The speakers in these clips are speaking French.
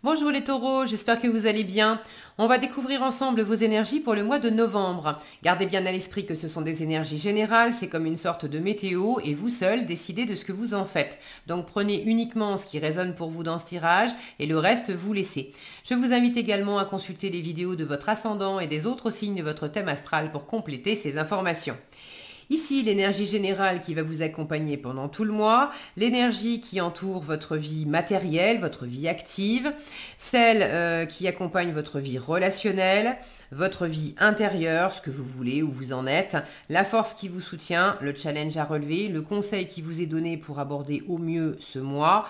Bonjour les taureaux, j'espère que vous allez bien. On va découvrir ensemble vos énergies pour le mois de novembre. Gardez bien à l'esprit que ce sont des énergies générales, c'est comme une sorte de météo et vous seul décidez de ce que vous en faites. Donc prenez uniquement ce qui résonne pour vous dans ce tirage et le reste vous laissez. Je vous invite également à consulter les vidéos de votre ascendant et des autres signes de votre thème astral pour compléter ces informations. Ici, l'énergie générale qui va vous accompagner pendant tout le mois, l'énergie qui entoure votre vie matérielle, votre vie active, celle qui accompagne votre vie relationnelle, votre vie intérieure, ce que vous voulez, où vous en êtes, la force qui vous soutient, le challenge à relever, le conseil qui vous est donné pour aborder au mieux ce mois,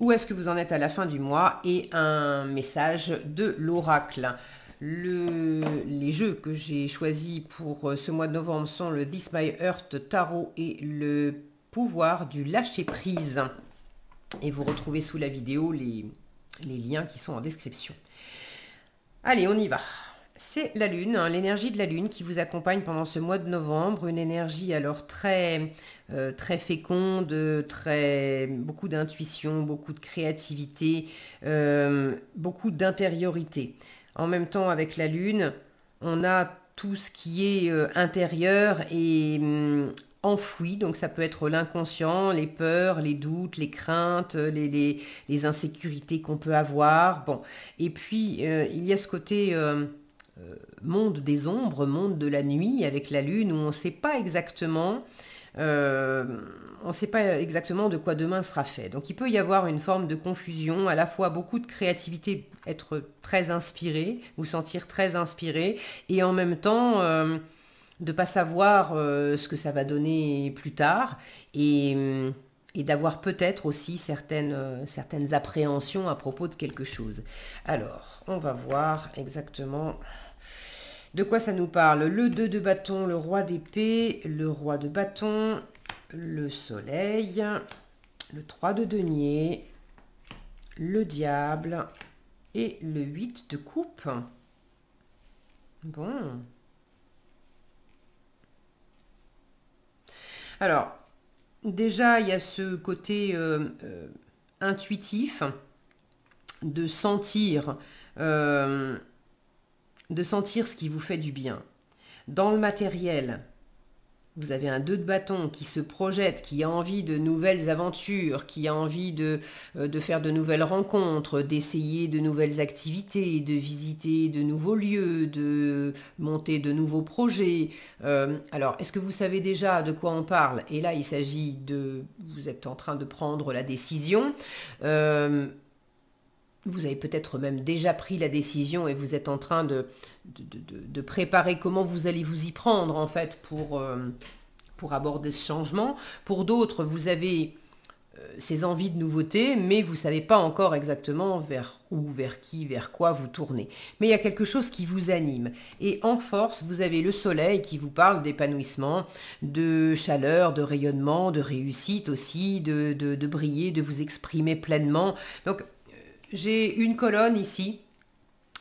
où est-ce que vous en êtes à la fin du mois et un message de l'oracle. Les jeux que j'ai choisis pour ce mois de novembre sont le This My Earth Tarot et le pouvoir du lâcher-prise. Et vous retrouvez sous la vidéo les liens qui sont en description. Allez, on y va. C'est la Lune, hein, l'énergie de la Lune qui vous accompagne pendant ce mois de novembre. Une énergie alors très féconde, beaucoup d'intuition, beaucoup de créativité, beaucoup d'intériorité. En même temps, avec la Lune, on a tout ce qui est intérieur et enfoui. Donc ça peut être l'inconscient, les peurs, les doutes, les craintes, les insécurités qu'on peut avoir. Bon. Et puis, il y a ce côté monde des ombres, monde de la nuit avec la Lune où on ne sait pas exactement... on ne sait pas exactement de quoi demain sera fait. Donc il peut y avoir une forme de confusion, à la fois beaucoup de créativité, être très inspiré, vous sentir très inspiré, et en même temps de ne pas savoir ce que ça va donner plus tard, et d'avoir peut-être aussi certaines appréhensions à propos de quelque chose. Alors, on va voir exactement... De quoi ça nous parle? Le 2 de bâton, le roi d'épée, le roi de bâton, le soleil, le 3 de denier, le diable et le 8 de coupe. Bon. Alors, déjà, il y a ce côté intuitif de sentir... ce qui vous fait du bien. Dans le matériel, vous avez un 2 de bâton qui se projette, qui a envie de nouvelles aventures, qui a envie de faire de nouvelles rencontres, d'essayer de nouvelles activités, de visiter de nouveaux lieux, de monter de nouveaux projets. Alors, est-ce que vous savez déjà de quoi on parle? Et là, il s'agit de... Vous êtes en train de prendre la décision. Vous avez peut-être même déjà pris la décision et vous êtes en train de préparer comment vous allez vous y prendre en fait pour aborder ce changement. Pour d'autres, vous avez ces envies de nouveauté, mais vous ne savez pas encore exactement vers où, vers qui, vers quoi vous tournez. Mais il y a quelque chose qui vous anime. Et en force, vous avez le soleil qui vous parle d'épanouissement, de chaleur, de rayonnement, de réussite aussi, de briller, de vous exprimer pleinement. Donc, j'ai une colonne ici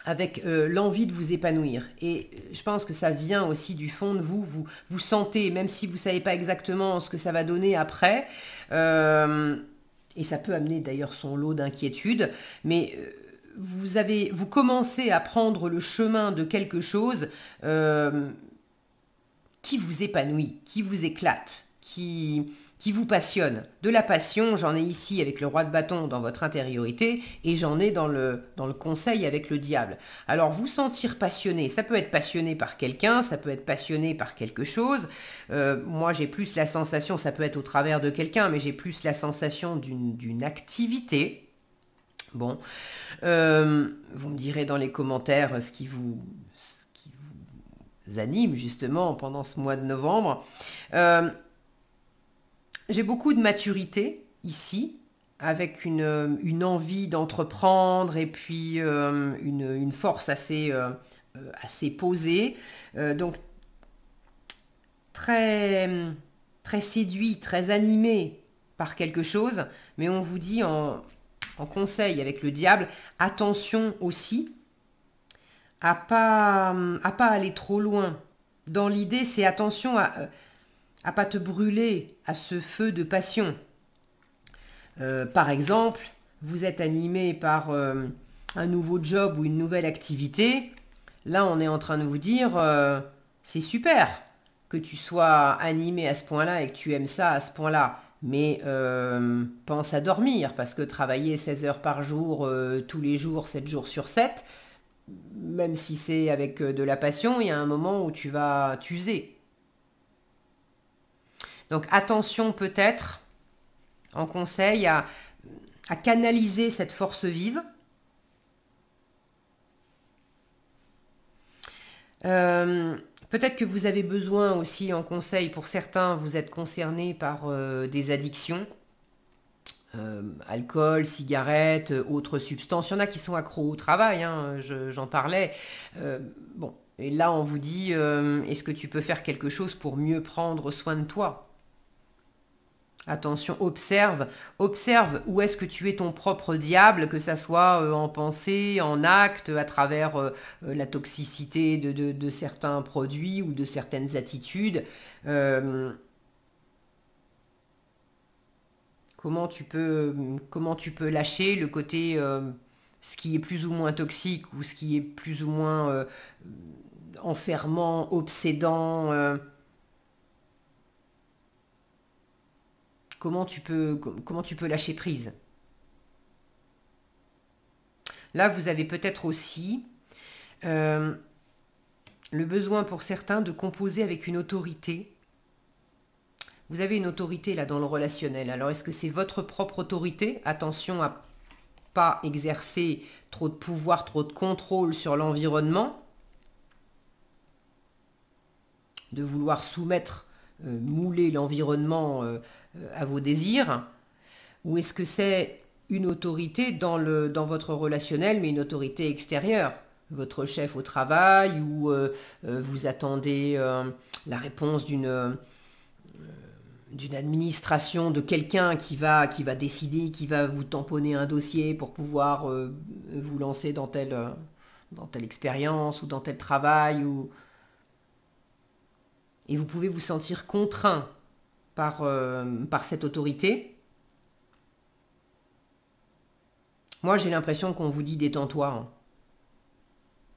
avec l'envie de vous épanouir. Et je pense que ça vient aussi du fond de vous. Vous sentez, même si vous ne savez pas exactement ce que ça va donner après, et ça peut amener d'ailleurs son lot d'inquiétude, mais vous commencez à prendre le chemin de quelque chose qui vous épanouit, qui vous éclate, qui vous passionne. De la passion, j'en ai ici avec le roi de bâton dans votre intériorité et j'en ai dans le conseil avec le diable. Alors vous sentir passionné, ça peut être passionné par quelqu'un, ça peut être passionné par quelque chose. Moi j'ai plus la sensation, ça peut être au travers de quelqu'un, mais j'ai plus la sensation d'une activité. Bon, vous me direz dans les commentaires ce qui vous anime justement pendant ce mois de novembre. J'ai beaucoup de maturité ici, avec une envie d'entreprendre et puis une force assez posée. Donc très, très séduit, très animé par quelque chose. Mais on vous dit en conseil avec le diable, attention aussi à pas aller trop loin. Dans l'idée, c'est attention à pas te brûler à ce feu de passion. Par exemple, vous êtes animé par un nouveau job ou une nouvelle activité, là on est en train de vous dire c'est super que tu sois animé à ce point-là et que tu aimes ça à ce point-là. Mais pense à dormir parce que travailler 16 heures par jour, tous les jours, 7 jours sur 7, même si c'est avec de la passion, il y a un moment où tu vas t'user. Donc attention peut-être, en conseil, à canaliser cette force vive. Peut-être que vous avez besoin aussi en conseil, pour certains, vous êtes concernés par des addictions, alcool, cigarettes, autres substances. Il y en a qui sont accros au travail, hein, j'en parlais. Bon, et là on vous dit, est-ce que tu peux faire quelque chose pour mieux prendre soin de toi? Attention, observe où est-ce que tu es ton propre diable, que ça soit en pensée, en acte, à travers la toxicité de certains produits ou de certaines attitudes. Comment tu peux lâcher le côté, ce qui est plus ou moins toxique ou ce qui est plus ou moins enfermant, obsédant. Comment tu peux lâcher prise? Là, vous avez peut-être aussi euh, le besoin pour certains de composer avec une autorité. Vous avez une autorité là dans le relationnel. Alors, est-ce que c'est votre propre autorité? Attention à pas exercer trop de pouvoir, trop de contrôle sur l'environnement, de vouloir soumettre, mouler l'environnement à vos désirs, ou est-ce que c'est une autorité dans votre relationnel, mais une autorité extérieure? Votre chef au travail, ou vous attendez la réponse d'une administration, de quelqu'un qui va décider, qui va vous tamponner un dossier pour pouvoir vous lancer dans telle expérience ou dans tel travail. Et vous pouvez vous sentir contraint par cette autorité. Moi, j'ai l'impression qu'on vous dit détends-toi. Hein.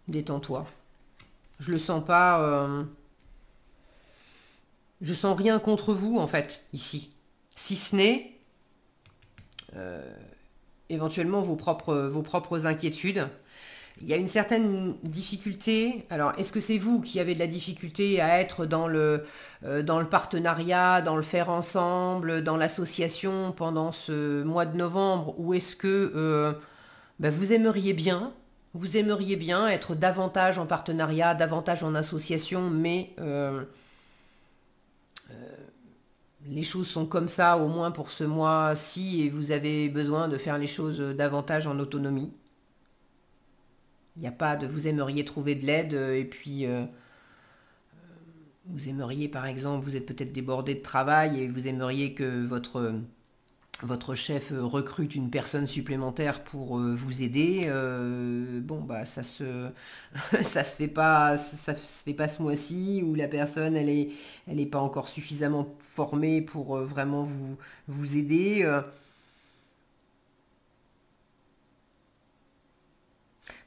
Détends-toi. Je le sens pas. Je sens rien contre vous, en fait, ici. Si ce n'est éventuellement vos propres inquiétudes. Il y a une certaine difficulté. Alors, est-ce que c'est vous qui avez de la difficulté à être dans le partenariat, dans le faire ensemble, dans l'association pendant ce mois de novembre, ou est-ce que vous aimeriez bien être davantage en partenariat, davantage en association, mais les choses sont comme ça, au moins pour ce mois-ci, et vous avez besoin de faire les choses davantage en autonomie. Il n'y a pas de vous aimeriez trouver de l'aide et puis vous aimeriez par exemple, vous êtes peut-être débordé de travail et vous aimeriez que votre chef recrute une personne supplémentaire pour vous aider. Bon bah ça se fait pas ce mois-ci, ou la personne elle est pas encore suffisamment formée pour vraiment vous aider.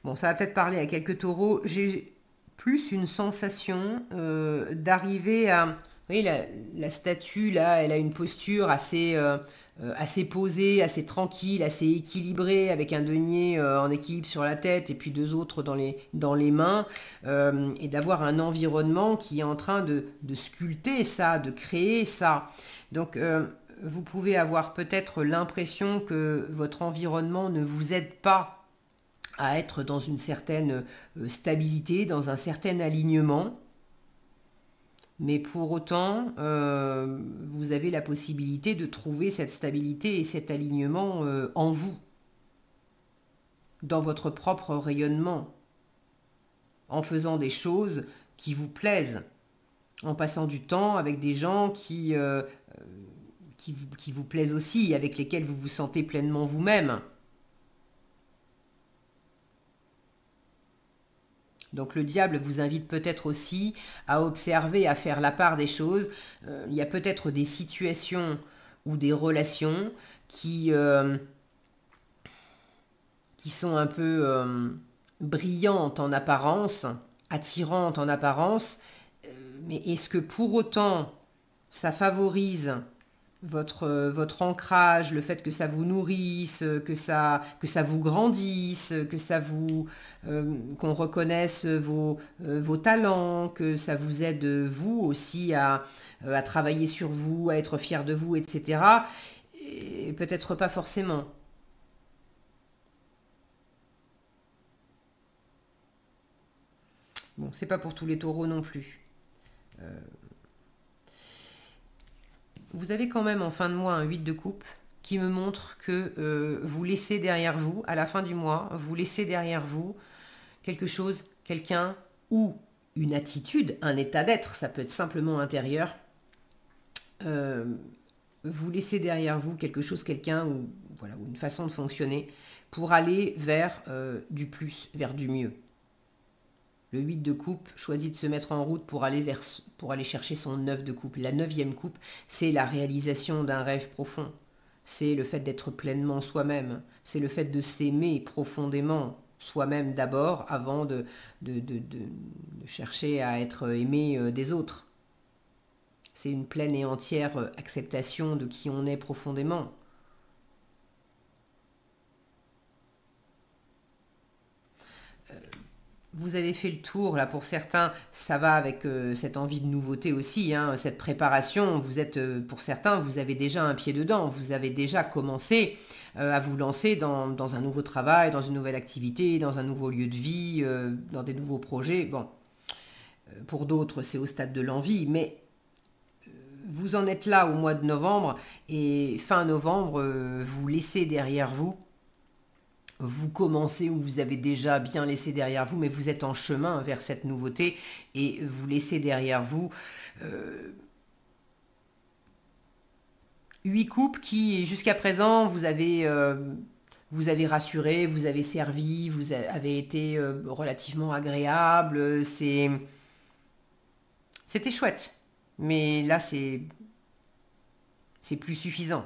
Bon, ça va peut-être parler à quelques taureaux. J'ai plus une sensation d'arriver à... Vous voyez, la statue, là, elle a une posture assez posée, assez tranquille, assez équilibrée, avec un denier en équilibre sur la tête et puis deux autres dans les mains, et d'avoir un environnement qui est en train de sculpter ça, de créer ça. Donc, vous pouvez avoir peut-être l'impression que votre environnement ne vous aide pas à être dans une certaine stabilité, dans un certain alignement. Mais pour autant, vous avez la possibilité de trouver cette stabilité et cet alignement en vous, dans votre propre rayonnement, en faisant des choses qui vous plaisent, en passant du temps avec des gens qui vous plaisent aussi, avec lesquels vous vous sentez pleinement vous-même. Donc le diable vous invite peut-être aussi à observer, à faire la part des choses. Il y a peut-être des situations ou des relations qui qui sont un peu brillantes en apparence, attirantes en apparence, mais est-ce que pour autant ça favorise votre ancrage, le fait que ça vous nourrisse, que ça vous grandisse, qu'on reconnaisse vos talents, que ça vous aide vous aussi à travailler sur vous, à être fier de vous, etc. Et peut-être pas forcément. Bon, c'est pas pour tous les taureaux non plus. Vous avez quand même en fin de mois un 8 de coupe qui me montre que vous laissez derrière vous, à la fin du mois, vous laissez derrière vous quelque chose, quelqu'un ou une attitude, un état d'être, ça peut être simplement intérieur. Vous laissez derrière vous quelque chose, quelqu'un ou voilà, ou une façon de fonctionner pour aller vers du plus, vers du mieux. Le 8 de coupe choisit de se mettre en route pour aller chercher son 9 de coupe. La 9e coupe, c'est la réalisation d'un rêve profond. C'est le fait d'être pleinement soi-même. C'est le fait de s'aimer profondément soi-même d'abord avant de chercher à être aimé des autres. C'est une pleine et entière acceptation de qui on est profondément. Vous avez fait le tour, là pour certains, ça va avec cette envie de nouveauté aussi, hein, cette préparation, vous êtes, pour certains, vous avez déjà un pied dedans, vous avez déjà commencé à vous lancer dans un nouveau travail, dans une nouvelle activité, dans un nouveau lieu de vie, dans des nouveaux projets. Bon, pour d'autres, c'est au stade de l'envie, mais vous en êtes là au mois de novembre, et fin novembre, vous laissez derrière vous. Vous commencez ou vous avez déjà bien laissé derrière vous, mais vous êtes en chemin vers cette nouveauté et vous laissez derrière vous 8 coupes qui, jusqu'à présent, vous avez rassuré, vous avez servi, vous avez été relativement agréable. C'était chouette, mais là, c'est plus suffisant.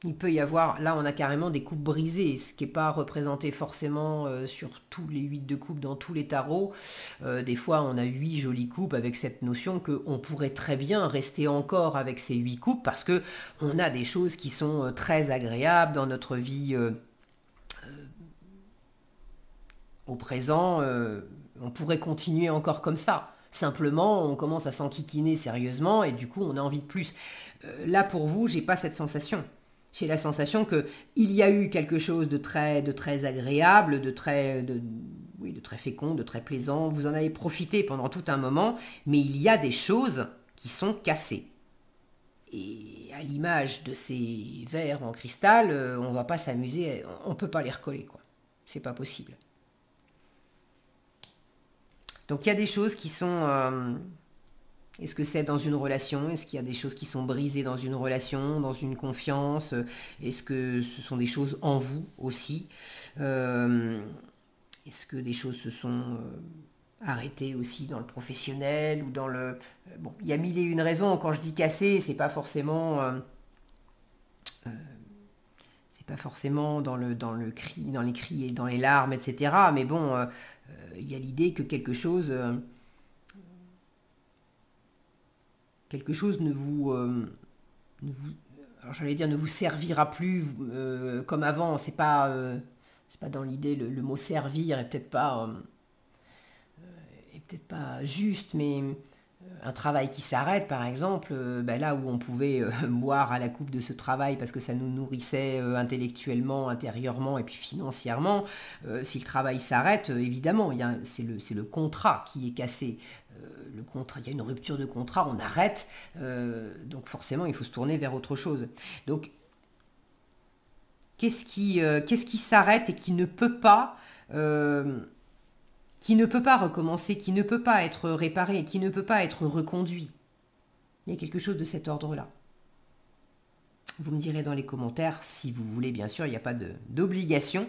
Il peut y avoir, là on a carrément des coupes brisées, ce qui n'est pas représenté forcément sur tous les 8 de coupe dans tous les tarots. Des fois on a 8 jolies coupes avec cette notion qu'on pourrait très bien rester encore avec ces 8 coupes parce que on a des choses qui sont très agréables dans notre vie au présent. On pourrait continuer encore comme ça. Simplement, on commence à s'enquiquiner sérieusement et du coup on a envie de plus. Là pour vous, j'ai pas cette sensation. J'ai la sensation qu'il y a eu quelque chose de très agréable, oui, de très fécond, de très plaisant. Vous en avez profité pendant tout un moment, mais il y a des choses qui sont cassées. Et à l'image de ces verres en cristal, on ne va pas s'amuser, on ne peut pas les recoller, quoi. C'est pas possible. Donc il y a des choses qui sont... Est-ce que c'est dans une relation? Est-ce qu'il y a des choses qui sont brisées dans une relation, dans une confiance? Est-ce que ce sont des choses en vous aussi? Est-ce que des choses se sont arrêtées aussi dans le professionnel ou dans le... Bon, il y a mille et une raisons. Quand je dis casser, c'est pas forcément... c'est pas forcément dans le cri, dans les cris et dans les larmes, etc. Mais bon, il y a l'idée que quelque chose alors j'allais dire ne vous servira plus comme avant. C'est pas dans l'idée, le mot servir est peut-être pas juste, mais un travail qui s'arrête par exemple, ben là où on pouvait boire à la coupe de ce travail parce que ça nous nourrissait intellectuellement, intérieurement et puis financièrement, si le travail s'arrête, évidemment, c'est le contrat qui est cassé. Le contrat, il y a une rupture de contrat, on arrête, donc forcément il faut se tourner vers autre chose. Donc qu'est-ce qui s'arrête et qui ne peut pas recommencer, qui ne peut pas être réparé, qui ne peut pas être reconduit? Il y a quelque chose de cet ordre-là. Vous me direz dans les commentaires si vous voulez, bien sûr, il n'y a pas d'obligation,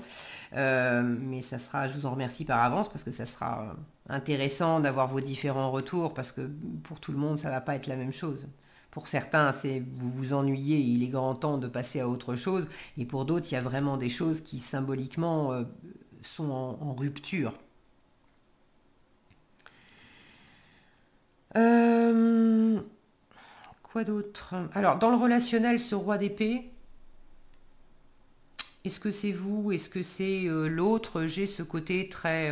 mais ça sera, je vous en remercie par avance parce que ça sera intéressant d'avoir vos différents retours parce que pour tout le monde, ça ne va pas être la même chose. Pour certains, vous vous ennuyez, il est grand temps de passer à autre chose. Et pour d'autres, il y a vraiment des choses qui symboliquement sont en rupture. Quoi d'autre? Alors, dans le relationnel, ce roi d'épée, est-ce que c'est vous? Est-ce que c'est l'autre? J'ai ce côté très...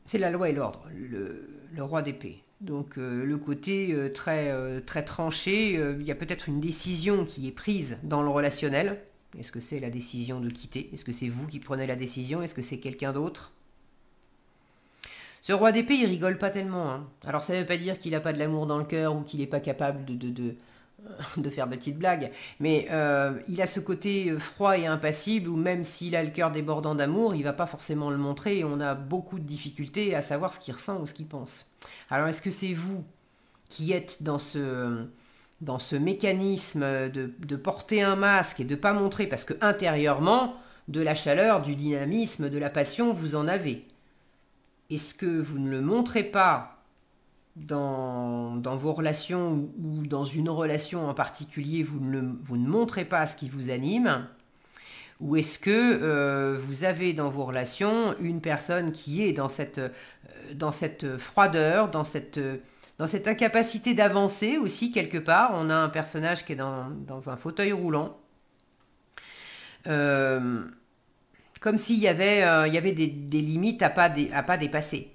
c'est la loi et l'ordre, le roi d'épée. Donc le côté très tranché, il y a peut-être une décision qui est prise dans le relationnel. Est-ce que c'est la décision de quitter? Est-ce que c'est vous qui prenez la décision? Est-ce que c'est quelqu'un d'autre? Ce roi d'épée, il rigole pas tellement, hein. Alors ça ne veut pas dire qu'il n'a pas de l'amour dans le cœur ou qu'il n'est pas capable de faire de petites blagues, mais il a ce côté froid et impassible où même s'il a le cœur débordant d'amour, il va pas forcément le montrer et on a beaucoup de difficultés à savoir ce qu'il ressent ou ce qu'il pense. Alors est-ce que c'est vous qui êtes dans ce mécanisme de porter un masque et de pas montrer, parce que intérieurement, de la chaleur, du dynamisme, de la passion, vous en avez. Est-ce que vous ne le montrez pas dans vos relations ou dans une relation en particulier, vous ne montrez pas ce qui vous anime? Ou est-ce que vous avez dans vos relations une personne qui est dans cette froideur, dans cette incapacité d'avancer aussi quelque part? On a un personnage qui est dans un fauteuil roulant. Comme s'il y avait des limites à pas dépasser.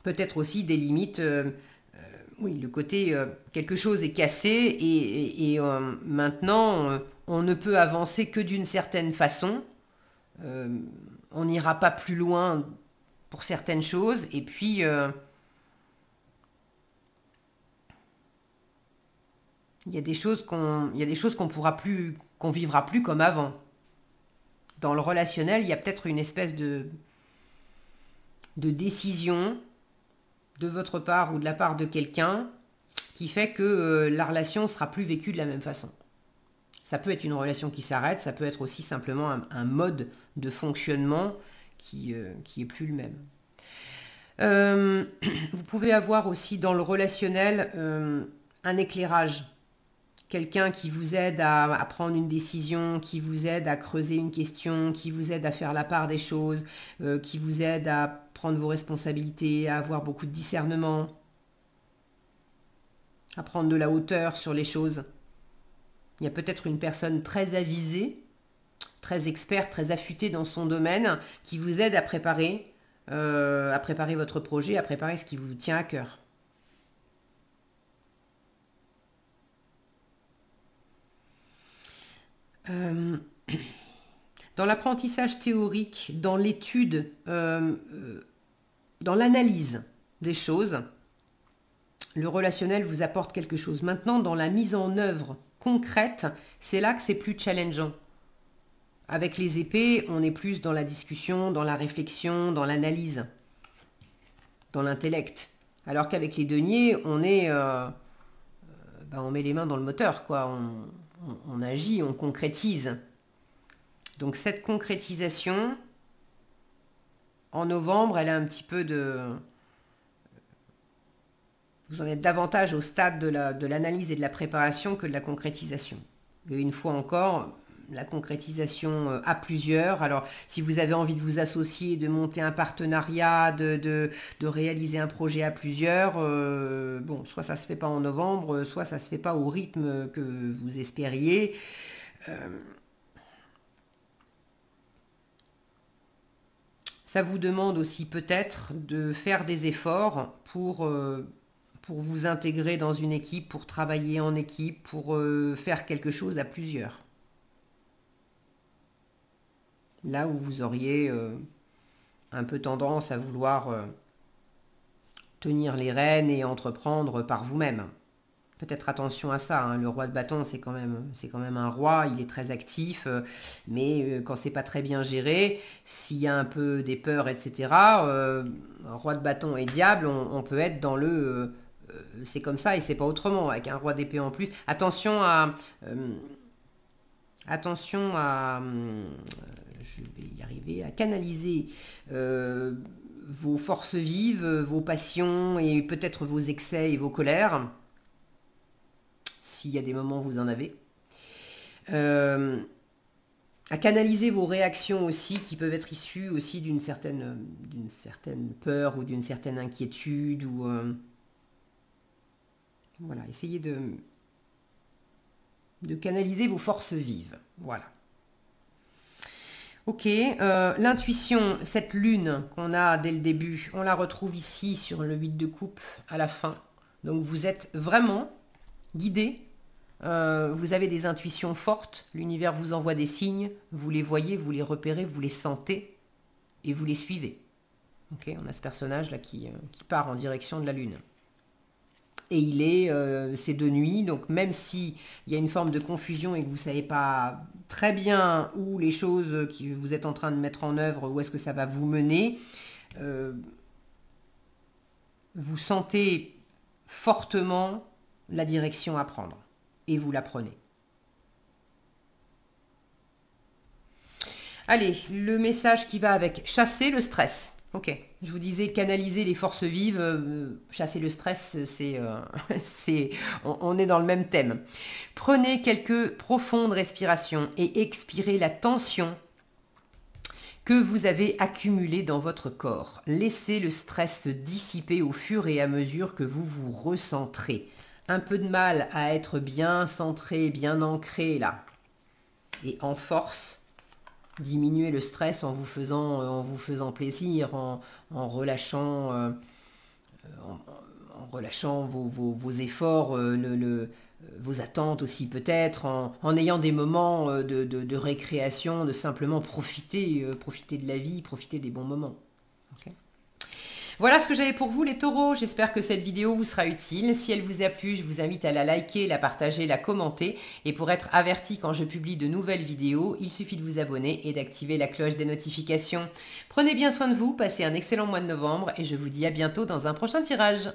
Peut-être aussi des limites, oui, le côté quelque chose est cassé et maintenant on ne peut avancer que d'une certaine façon. On n'ira pas plus loin pour certaines choses et puis il y a des choses qu'on pourra plus, qu'on vivra plus comme avant. Dans le relationnel, il y a peut-être une espèce de décision de votre part ou de la part de quelqu'un qui fait que la relation sera plus vécue de la même façon. Ça peut être une relation qui s'arrête, ça peut être aussi simplement un mode de fonctionnement qui est plus le même. Vous pouvez avoir aussi dans le relationnel un éclairage. Quelqu'un qui vous aide à prendre une décision, qui vous aide à creuser une question, qui vous aide à faire la part des choses, qui vous aide à prendre vos responsabilités, à avoir beaucoup de discernement, à prendre de la hauteur sur les choses. Il y a peut-être une personne très avisée, très experte, très affûtée dans son domaine, qui vous aide à préparer votre projet, à préparer ce qui vous tient à cœur. Dans l'apprentissage théorique, dans l'étude, dans l'analyse des choses, le relationnel vous apporte quelque chose. Maintenant, dans la mise en œuvre concrète, c'est là que c'est plus challengeant. Avec les épées, on est plus dans la discussion, dans la réflexion, dans l'analyse, dans l'intellect. Alors qu'avec les deniers, on met les mains dans le moteur, quoi. On agit, on concrétise. Donc cette concrétisation, en novembre, elle a un petit peu de... Vous en êtes davantage au stade de l'analyse et de la préparation que de la concrétisation. Et une fois encore, la concrétisation à plusieurs. Alors, si vous avez envie de vous associer, de monter un partenariat, de réaliser un projet à plusieurs, soit ça se fait pas en novembre, soit ça se fait pas au rythme que vous espériez. Ça vous demande aussi peut-être de faire des efforts pour vous intégrer dans une équipe, pour travailler en équipe, pour faire quelque chose à plusieurs. Là où vous auriez un peu tendance à vouloir tenir les rênes et entreprendre par vous-même. Peut-être attention à ça, hein. Le roi de bâton, c'est quand même un roi, il est très actif, mais quand c'est pas très bien géré, s'il y a un peu des peurs, etc., roi de bâton et diable, on peut être dans le... c'est comme ça et c'est pas autrement, avec un roi d'épée en plus. Attention à... je vais y arriver, à canaliser vos forces vives, vos passions et peut-être vos excès et vos colères, s'il y a des moments où vous en avez. À canaliser vos réactions aussi, qui peuvent être issues aussi d'une certaine peur ou d'une certaine inquiétude. Ou voilà, essayez de canaliser vos forces vives. Voilà. Ok, l'intuition, cette lune qu'on a dès le début, on la retrouve ici sur le 8 de coupe à la fin. Donc vous êtes vraiment guidé, vous avez des intuitions fortes, l'univers vous envoie des signes, vous les voyez, vous les repérez, vous les sentez et vous les suivez. Ok, on a ce personnage là qui part en direction de la lune. Et c'est de nuit, donc même s'il y a une forme de confusion et que vous ne savez pas très bien où les choses que vous êtes en train de mettre en œuvre, où est-ce que ça va vous mener, vous sentez fortement la direction à prendre et vous la prenez. Allez, le message qui va avec chasser le stress. Ok, je vous disais canaliser les forces vives, chasser le stress, on est dans le même thème. Prenez quelques profondes respirations et expirez la tension que vous avez accumulée dans votre corps. Laissez le stress se dissiper au fur et à mesure que vous vous recentrez. Un peu de mal à être bien centré, bien ancré là. Et en force, diminuer le stress en vous faisant plaisir, en relâchant, vos efforts, vos attentes aussi peut-être, en ayant des moments de récréation, de simplement profiter de la vie, profiter des bons moments. Okay. Voilà ce que j'avais pour vous les taureaux, j'espère que cette vidéo vous sera utile. Si elle vous a plu, je vous invite à la liker, la partager, la commenter. Et pour être averti quand je publie de nouvelles vidéos, il suffit de vous abonner et d'activer la cloche des notifications. Prenez bien soin de vous, passez un excellent mois de novembre et je vous dis à bientôt dans un prochain tirage.